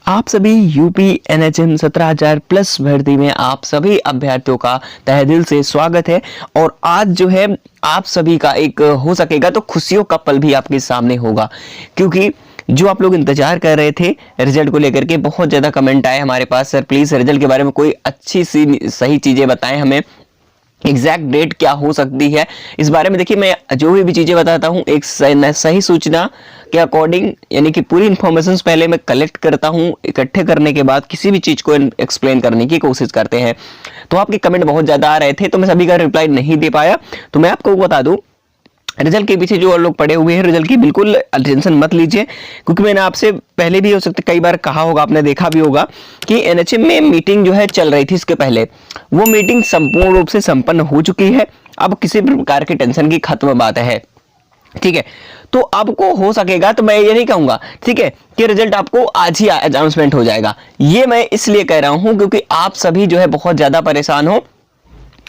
आप सभी UP NHM 17,000 plus भर्ती में आप सभी अभ्यर्थियों का तहे दिल से स्वागत है। और आज जो है आप सभी का एक हो सकेगा तो खुशियों का पल भी आपके सामने होगा, क्योंकि जो आप लोग इंतजार कर रहे थे रिजल्ट को लेकर के, बहुत ज्यादा कमेंट आए हमारे पास, सर प्लीज रिजल्ट के बारे में कोई अच्छी सी सही चीजें बताएं, हमें एग्जैक्ट डेट क्या हो सकती है इस बारे में। देखिए, मैं जो भी चीजें बताता हूँ एक सही सूचना के अकॉर्डिंग, यानी कि पूरी इंफॉर्मेशन पहले मैं कलेक्ट करता हूँ, इकट्ठे करने के बाद किसी भी चीज को एक्सप्लेन करने की कोशिश करते हैं। तो आपके कमेंट बहुत ज्यादा आ रहे थे तो मैं सभी का रिप्लाई नहीं दे पाया, तो मैं आपको बता दूं रिजल्ट के पीछे जो और लोग पड़े हुए हैं, रिजल्ट की बिल्कुल टेंशन मत लीजिए, क्योंकि मैंने आपसे पहले भी हो सकता कई बार कहा होगा, आपने देखा भी होगा कि एनएचएम में मीटिंग जो है चल रही थी इसके पहले, वो मीटिंग संपूर्ण रूप से संपन्न हो चुकी है। अब किसी भी प्रकार की टेंशन की खत्म बात है, ठीक है। तो आपको हो सकेगा, तो मैं ये नहीं कहूंगा ठीक है कि रिजल्ट आपको आज ही अनाउंसमेंट हो जाएगा, ये मैं इसलिए कह रहा हूं क्योंकि आप सभी जो है बहुत ज्यादा परेशान हो।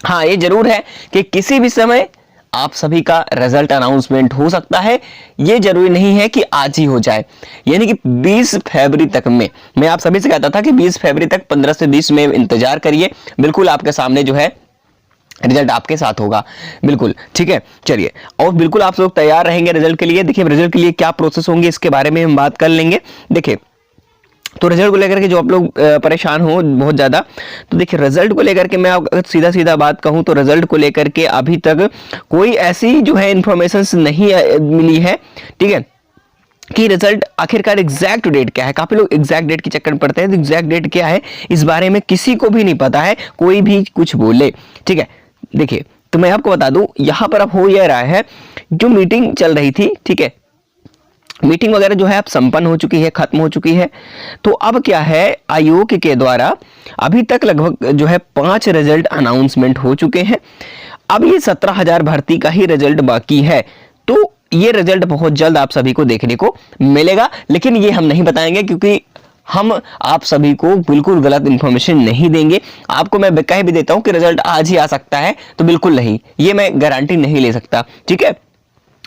हाँ, ये जरूर है कि किसी भी समय आप सभी का रिजल्ट अनाउंसमेंट हो सकता है, ये जरूरी नहीं है कि आज ही हो जाए। यानी कि 20 फरवरी तक में मैं आप सभी से कहता था कि 20 फरवरी तक 15 से 20 में इंतजार करिए, बिल्कुल आपके सामने जो है रिजल्ट आपके साथ होगा, बिल्कुल ठीक है। चलिए, और बिल्कुल आप लोग तैयार रहेंगे रिजल्ट के लिए। देखिए, रिजल्ट के लिए क्या प्रोसेस होंगे इसके बारे में हम बात कर लेंगे। देखिए, तो रिजल्ट को लेकर के जो आप लोग परेशान हो बहुत ज्यादा, तो देखिए रिजल्ट को लेकर के मैं अगर सीधा सीधा बात कहूं तो रिजल्ट को लेकर के अभी तक कोई ऐसी जो है इंफॉर्मेशन नहीं मिली है, ठीक है, कि रिजल्ट आखिरकार एग्जैक्ट डेट क्या है। काफी लोग एग्जैक्ट डेट के चक्कर में पड़ते हैं, तो एग्जैक्ट डेट क्या है इस बारे में किसी को भी नहीं पता है, कोई भी कुछ बोले, ठीक है। देखिए, तो मैं आपको बता दूं यहां पर अब हो यह रहा है, जो मीटिंग चल रही थी, ठीक है, मीटिंग वगैरह जो है अब संपन्न हो चुकी है, खत्म हो चुकी है। तो अब क्या है, आयोग के द्वारा अभी तक लगभग जो है 5 रिजल्ट अनाउंसमेंट हो चुके हैं। अब ये 17,000 भर्ती का ही रिजल्ट बाकी है, तो ये रिजल्ट बहुत जल्द आप सभी को देखने को मिलेगा, लेकिन ये हम नहीं बताएंगे क्योंकि हम आप सभी को बिल्कुल गलत इंफॉर्मेशन नहीं देंगे। आपको मैं कह भी देता हूं कि रिजल्ट आज ही आ सकता है, तो बिल्कुल नहीं, ये मैं गारंटी नहीं ले सकता, ठीक है।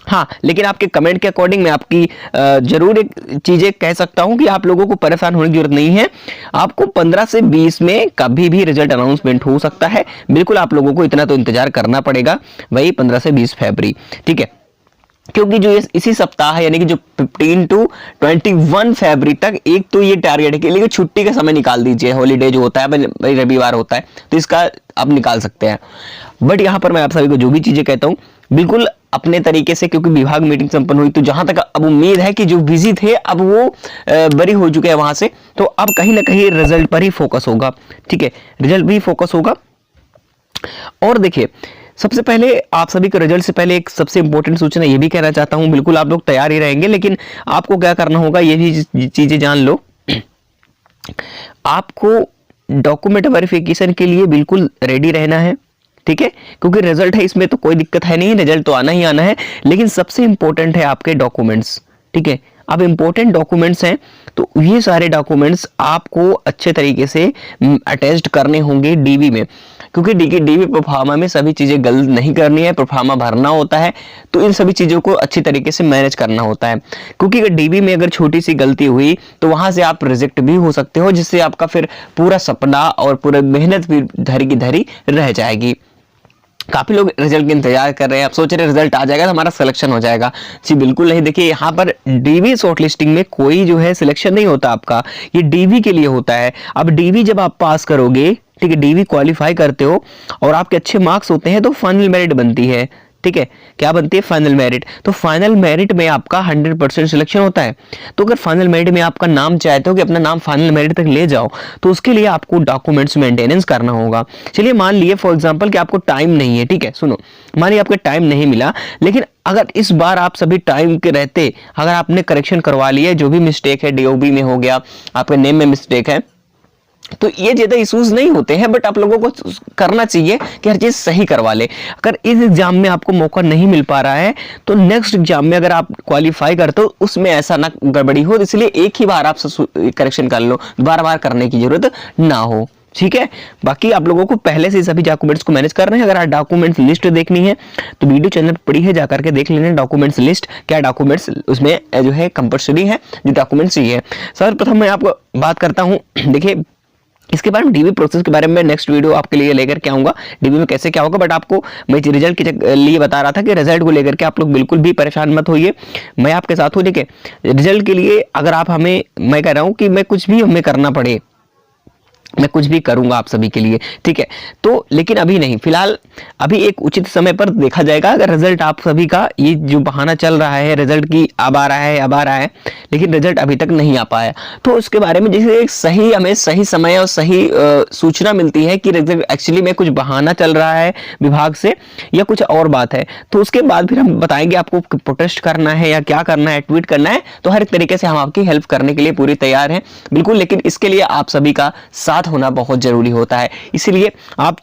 हाँ, लेकिन आपके कमेंट के अकॉर्डिंग मैं आपकी जरूर एक चीजें कह सकता हूं कि आप लोगों को परेशान होने की जरूरत नहीं है। आपको 15 से 20 में कभी भी रिजल्ट अनाउंसमेंट हो सकता है, बिल्कुल आप लोगों को इतना तो इंतजार करना पड़ेगा, वही 15 से 20 फरवरी, ठीक है। क्योंकि जो इसी सप्ताह है, यानी कि जो 15 टू 21 फरवरी तक, एक तो ये टारगेट है कि लेकिन छुट्टी का समय निकाल दीजिए, हॉलीडे जो होता है भाई रविवार होता है, तो इसका आप निकाल सकते हैं। बट यहाँ पर मैं आप सभी को जो भी चीजें कहता हूँ बिल्कुल अपने तरीके से, क्योंकि विभाग मीटिंग संपन्न हुई, तो जहां तक अब उम्मीद है कि जो बिजी थे अब वो बरी हो चुके हैं वहां से, तो अब कहीं ना कहीं रिजल्ट पर ही फोकस होगा, ठीक है, रिजल्ट भी फोकस होगा। और देखिए, सबसे पहले आप सभी को रिजल्ट से पहले एक सबसे इंपॉर्टेंट सूचना ये भी कहना चाहता हूं, बिल्कुल आप लोग तैयार ही रहेंगे, लेकिन आपको क्या करना होगा ये भी चीजें जान लो। आपको डॉक्यूमेंट वेरिफिकेशन के लिए बिल्कुल रेडी रहना है, ठीक है, क्योंकि रिजल्ट है, इसमें तो कोई दिक्कत है नहीं, रिजल्ट तो आना ही आना है, लेकिन सबसे इंपॉर्टेंट है आपके डॉक्यूमेंट्स, ठीक है। अब इंपॉर्टेंट डॉक्यूमेंट्स हैं, तो ये सारे डॉक्यूमेंट्स आपको अच्छे तरीके से अटैच्ड करने होंगे डीबी में, क्योंकि डीबी प्रोफार्मा में सभी चीजें गलत नहीं करनी है, प्रोफार्मा भरना होता है, तो इन सभी चीजों को अच्छी तरीके से मैनेज करना होता है, क्योंकि अगर डीबी में अगर छोटी सी गलती हुई तो वहां से आप रिजेक्ट भी हो सकते हो, जिससे आपका फिर पूरा सपना और पूरा मेहनत भी धरी की धरी रह जाएगी। काफी लोग रिजल्ट का इंतजार कर रहे हैं, आप सोच रहे हैं रिजल्ट आ जाएगा तो हमारा सिलेक्शन हो जाएगा, जी बिल्कुल नहीं। देखिए, यहाँ पर डीवी शॉर्टलिस्टिंग में कोई जो है सिलेक्शन नहीं होता आपका, ये डीवी के लिए होता है। अब डीवी जब आप पास करोगे, ठीक है, डीवी क्वालिफाई करते हो और आपके अच्छे मार्क्स होते हैं, तो फाइनल मेरिट बनती है, ठीक है, क्या बनती है, फाइनल मेरिट। तो फाइनल मेरिट में आपका 100% सिलेक्शन होता है। तो अगर फाइनल मेरिट में आपका नाम चाहते हो कि अपना नाम फाइनल मेरिट तक ले जाओ, तो उसके लिए आपको डॉक्यूमेंट्स मेंटेनेंस करना होगा। चलिए, मान लिए फॉर एग्जांपल कि आपको टाइम नहीं है, ठीक है, सुनो, मान लिया आपको टाइम नहीं मिला, लेकिन अगर इस बार आप सभी टाइम के रहते अगर आपने करेक्शन करवा लिया, जो भी मिस्टेक है डीओबी में हो गया, आपके नेम में मिस्टेक है, तो ये ज्यादा इश्यूज नहीं होते हैं, बट आप लोगों को करना चाहिए कि हर चीज सही करवा ले। अगर इस एग्जाम में आपको मौका नहीं मिल पा रहा है, तो नेक्स्ट एग्जाम में अगर आप क्वालिफाई करते हो उसमें ऐसा ना गड़बड़ी हो, इसलिए एक ही बार आप करेक्शन कर लो, बार बार करने की जरूरत ना हो, ठीक है। बाकी आप लोगों को पहले से सभी डॉक्यूमेंट्स को मैनेज करना है। अगर आप डॉक्यूमेंट्स लिस्ट देखनी है तो वीडियो चैनल पड़ी है, जाकर के देख लेना डॉक्यूमेंट्स लिस्ट, क्या डॉक्यूमेंट्स उसमें जो है कंपल्सरी है, जो डॉक्यूमेंट्स चाहिए। सर्वप्रथम मैं आपको बात करता हूँ, देखिए इसके बारे में डीबी प्रोसेस के बारे में नेक्स्ट वीडियो आपके लिए लेकर के आऊंगा, डीबी में कैसे क्या होगा। बट आपको मैं रिजल्ट के लिए बता रहा था कि रिजल्ट को लेकर के आप लोग बिल्कुल भी परेशान मत होइए, मैं आपके साथ हूँ। देखिए रिजल्ट के लिए अगर आप हमें, मैं कह रहा हूँ कि मैं कुछ भी हमें करना पड़े, मैं कुछ भी करूंगा आप सभी के लिए, ठीक है। तो लेकिन अभी नहीं, फिलहाल अभी एक उचित समय पर देखा जाएगा। अगर रिजल्ट आप सभी का, ये जो बहाना चल रहा है रिजल्ट की अब आ रहा है, लेकिन रिजल्ट अभी तक नहीं आ पाया, तो उसके बारे में जैसे एक सही, हमें सही समय और सही सूचना मिलती है कि रिजल्ट एक्चुअली में कुछ बहाना चल रहा है विभाग से या कुछ और बात है, तो उसके बाद फिर हम बताएंगे आपको प्रोटेस्ट करना है या क्या करना है, ट्वीट करना है। तो हर एक तरीके से हम आपकी हेल्प करने के लिए पूरी तैयार हैं बिल्कुल, लेकिन इसके लिए आप सभी का साथ होना बहुत जरूरी होता है। इसीलिए आप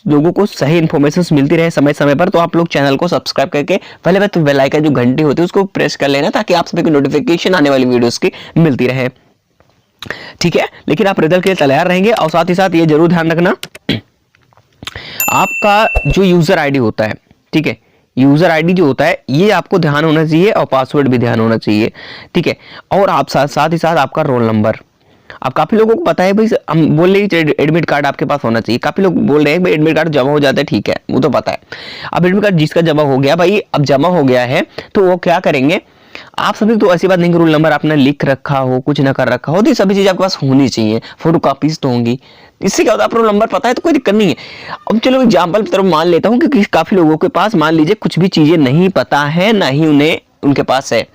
लोगों को सही इन्फॉर्मेशन मिलती रहे समय समय पर, तो आप लोग चैनल को सब्सक्राइब करके पहले तो बेल आइकन जो घंटी होती है उसको प्रेस कर लेना, ताकि आप सभी को नोटिफिकेशन आने वाली वीडियोस की मिलती रहे, ठीक है। लेकिन आप रिजल्ट के लिए तैयार रहेंगे। और साथ ही साथ ये जरूर ध्यान रखना, आपका जो यूजर आईडी होता है, ठीक है, यूजर आईडी जो होता है ये आपको ध्यान होना चाहिए, और पासवर्ड भी ध्यान होना चाहिए, ठीक है। और आप साथ ही साथ आपका रोल नंबर। अब काफी लोगों को पता है भाई, हम बोल रहे हैं एडमिट कार्ड आपके पास होना चाहिए, काफी लोग बोल रहे हैं भाई एडमिट कार्ड जमा हो जाता है, ठीक है, वो तो पता है। अब एडमिट कार्ड जिसका जमा हो गया भाई, अब जमा हो गया है तो वो क्या करेंगे, आप सभी तो ऐसी बात नहीं कि रोल नंबर आपने लिख रखा हो, कुछ ना कर रखा हो, तो ये सभी चीजें आपके पास होनी चाहिए, फोटो कॉपीज तो होंगी। इससे क्या होता है, आप रोल नंबर पता है तो कोई दिक्कत नहीं है। अब चलो एग्जाम्पल की तरफ मान लेता हूँ कि काफी लोगों के पास मान लीजिए कुछ भी चीजें नहीं पता है, ना ही उन्हें उनके पास है,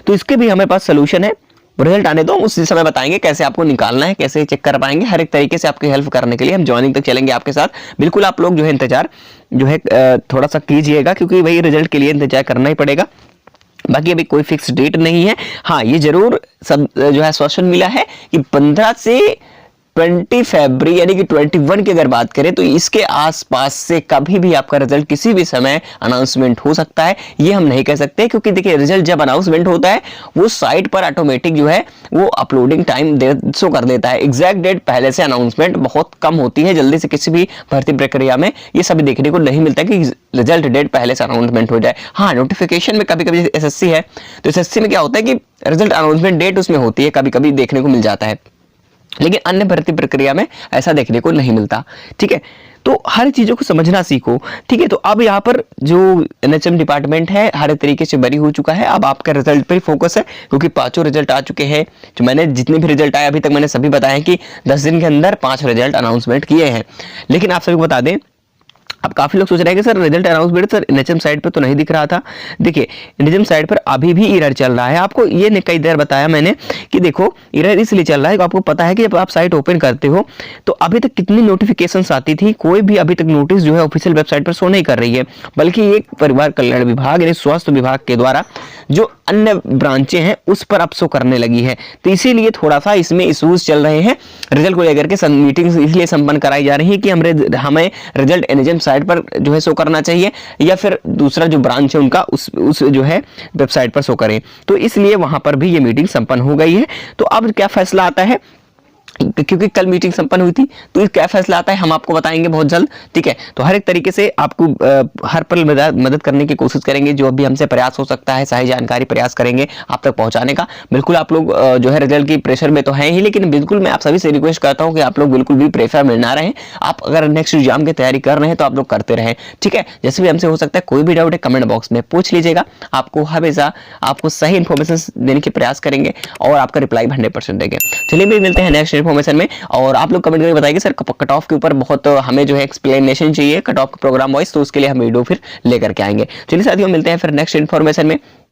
तो इसके भी हमारे पास सोल्यूशन है। रिजल्ट आने दो, उसी समय बताएंगे कैसे आपको निकालना है, कैसे चेक कर पाएंगे। हर एक तरीके से आपकी हेल्प करने के लिए हम ज्वाइनिंग तक चलेंगे आपके साथ। बिल्कुल आप लोग जो है इंतजार जो है थोड़ा सा कीजिएगा, क्योंकि भाई रिजल्ट के लिए इंतजार करना ही पड़ेगा। बाकी अभी कोई फिक्स डेट नहीं है। हाँ, ये जरूर सब जो है आश्वासन मिला है कि 15 से 20 फरवरी यानी कि 21 की अगर बात करें तो इसके आसपास से कभी भी आपका रिजल्ट किसी भी समय अनाउंसमेंट हो सकता है। ये हम नहीं कह सकते, क्योंकि देखिए रिजल्ट जब अनाउंसमेंट होता है वो साइट पर ऑटोमेटिक जो है वो अपलोडिंग टाइम शो कर देता है। एग्जैक्ट डेट पहले से अनाउंसमेंट बहुत कम होती है, जल्दी से किसी भी भर्ती प्रक्रिया में ये सभी देखने को नहीं मिलता कि रिजल्ट डेट पहले से अनाउंसमेंट हो जाए। हाँ, नोटिफिकेशन में कभी कभी एसएससी है तो एसएससी में क्या होता है कि रिजल्ट अनाउंसमेंट डेट उसमें होती है, कभी कभी देखने को मिल जाता है, लेकिन अन्य भर्ती प्रक्रिया में ऐसा देखने को नहीं मिलता, ठीक है। तो हर चीजों को समझना सीखो, ठीक है। तो अब यहाँ पर जो एनएचएम डिपार्टमेंट है हर तरीके से बरी हो चुका है, अब आपका रिजल्ट पर फोकस है, क्योंकि 5 रिजल्ट आ चुके हैं। जो मैंने जितने भी रिजल्ट आए अभी तक मैंने सभी बताया कि 10 दिन के अंदर 5 रिजल्ट अनाउंसमेंट किए हैं। लेकिन आप सभी को बता दें, अब काफी लोग सोच रहे हैं कि sir result announcement sir NHM site पे तो नहीं दिख रहा था। देखिए एनएचएम साइट पर अभी भी एरर चल रहा है। आपको ये कई देर बताया मैंने कि देखो एरर इसलिए चल रहा है कि आपको पता है कि जब आप साइट ओपन करते हो तो अभी तक कितनी नोटिफिकेशंस आती थी, कोई भी अभी तक नोटिस जो है ऑफिशियल वेबसाइट पर शो नहीं कर रही है, बल्कि एक परिवार कल्याण विभाग यानी स्वास्थ्य विभाग के द्वारा जो अन्य ब्रांचें हैं उस पर अब शो करने लगी है। तो इसीलिए थोड़ा सा इसमें इश्यूज चल रहे हैं। रिजल्ट को लेकर के मीटिंग्स इसलिए संपन्न कराई जा रही है कि हमें रिजल्ट एनएचएम साइट पर जो है शो करना चाहिए, या फिर दूसरा जो ब्रांच है उनका उस जो है वेबसाइट पर शो करें। तो इसलिए वहां पर भी ये मीटिंग संपन्न हो गई है। तो अब क्या फैसला आता है, क्योंकि कल मीटिंग संपन्न हुई थी, तो क्या फैसला आता है हम आपको बताएंगे बहुत जल्द, ठीक है। तो हर एक तरीके से आपको हर पल मदद करने की कोशिश करेंगे, जो भी हमसे प्रयास हो सकता है सही जानकारी प्रयास करेंगे आप तक पहुंचाने का। बिल्कुल आप लोग जो है रिजल्ट की प्रेशर में तो हैं ही, लेकिन बिल्कुल मैं आप सभी से रिक्वेस्ट करता हूं कि आप लोग बिल्कुल भी प्रेशर में ना रहें। आप अगर नेक्स्ट एग्जाम की तैयारी कर रहे हैं तो आप लोग करते रहें, ठीक है। जैसे भी हमसे हो सकता है, कोई भी डाउट है कमेंट बॉक्स में पूछ लीजिएगा, आपको हमेशा आपको सही इन्फॉर्मेशन देने की प्रयास करेंगे और आपका रिप्लाई 100% देंगे। चलिए भी मिलते हैं नेक्स्ट इन्फॉर्मेशन में। और आप लोग कमेंट करके बताइए सर कट ऑफ के ऊपर बहुत हमें जो है एक्सप्लेनेशन चाहिए कट ऑफ प्रोग्राम वाइज, तो उसके लिए हम वीडियो फिर लेकर के आएंगे। चलिए साथियों मिलते हैं फिर नेक्स्ट इन्फॉर्मेशन में।